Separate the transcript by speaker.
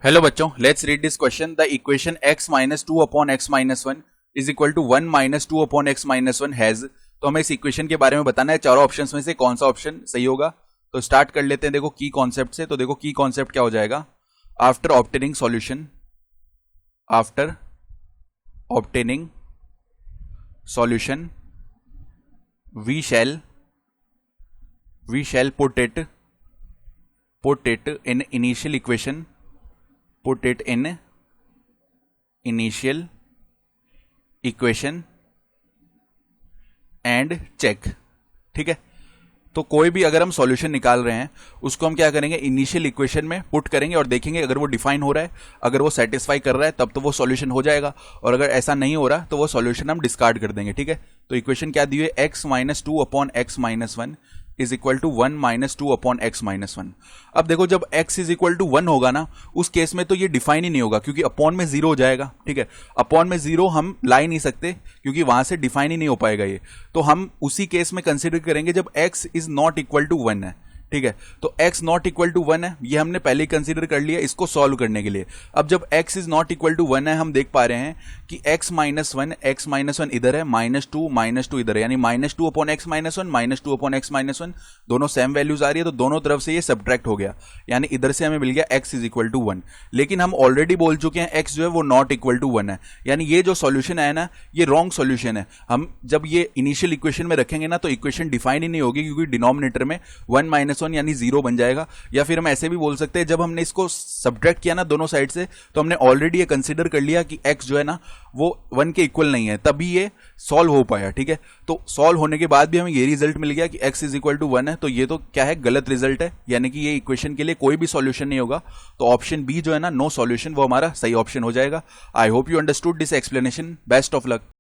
Speaker 1: Hello बच्चों, let's read this question. The equation x minus two upon X minus one is equal to one minus two upon X minus one has. तो हमें इस equation के बारे में बताना है चारों ऑप्शंस में से कौन सा ऑप्शन सही होगा। तो स्टार्ट कर लेते हैं। देखो की कॉन्सेप्ट से। तो देखो की कॉन्सेप्ट क्या हो जाएगा। After obtaining solution we shall put it in initial equation, put it in initial equation and check। ठीक है, तो कोई भी अगर हम सॉल्यूशन निकाल रहे हैं उसको हम क्या करेंगे, इनिशियल इक्वेशन में पुट करेंगे और देखेंगे अगर वो डिफाइन हो रहा है, अगर वो सेटिस्फाई कर रहा है तब तो वो सॉल्यूशन हो जाएगा, और अगर ऐसा नहीं हो रहा तो वो सॉल्यूशन हम डिस्कार्ड कर देंगे। ठीक है, तो इक्वेशन क्या दी हुई है, X minus two upon X minus one is equal to one minus two upon X minus one. अब देखो जब x is equal to one होगा ना, उस केस में तो ये डिफाइन ही नहीं होगा क्योंकि अपॉन में जीरो हो जाएगा। ठीक है, अपॉन में जीरो हम ला ही नहीं सकते क्योंकि वहां से डिफाइन ही नहीं हो पाएगा ये। तो हम उसी केस में कंसिडर करेंगे जब x is not equal to one है। ठीक है, तो x not equal to one है, ये हमने पहले ही कंसीडर कर लिया इसको सॉल्व करने के लिए। अब जब x is not equal to one है, हम देख पा रहे हैं कि x माइनस वन इधर है, माइनस टू इधर है, यानी minus two upon X minus one, minus two upon X minus one, दोनों सेम वैल्यूज आ रही है, तो दोनों तरफ से ये सब्ट्रैक्ट हो गया, यानी इधर से हमें मिल गया x is equal to one. लेकिन हम ऑलरेडी बोल चुके हैं x जो है वो नॉट इक्वल टू वन है, यानी ये जो सॉल्यूशन है ना ये रॉन्ग सॉल्यूशन है। हम जब ये इनिशियल इक्वेशन में रखेंगे ना तो इक्वेशन डिफाइन ही नहीं होगी क्योंकि डिनोमिनेटर में वन माइनस वन यानी जीरो बन जाएगा। या फिर हम ऐसे भी बोल सकते हैं, जब हमने इसको सब्ट्रैक्ट किया ना दोनों साइड से, तो हमने ऑलरेडी ये कंसीडर कर लिया कि x जो है ना वो वन के इक्वल नहीं है, तभी ये सॉल्व हो पाया। ठीक है, तो सॉल्व होने के बाद भी हमें ये रिजल्ट मिल गया कि x is equal to one है, तो ये तो क्या है, गलत रिजल्ट है, यानी कि ये इक्वेशन के लिए कोई भी सॉल्यूशन नहीं होगा। तो ऑप्शन बी जो है ना, नो सॉल्यूशन, वो हमारा सही ऑप्शन हो जाएगा। I hope you understood this explanation. Best of luck.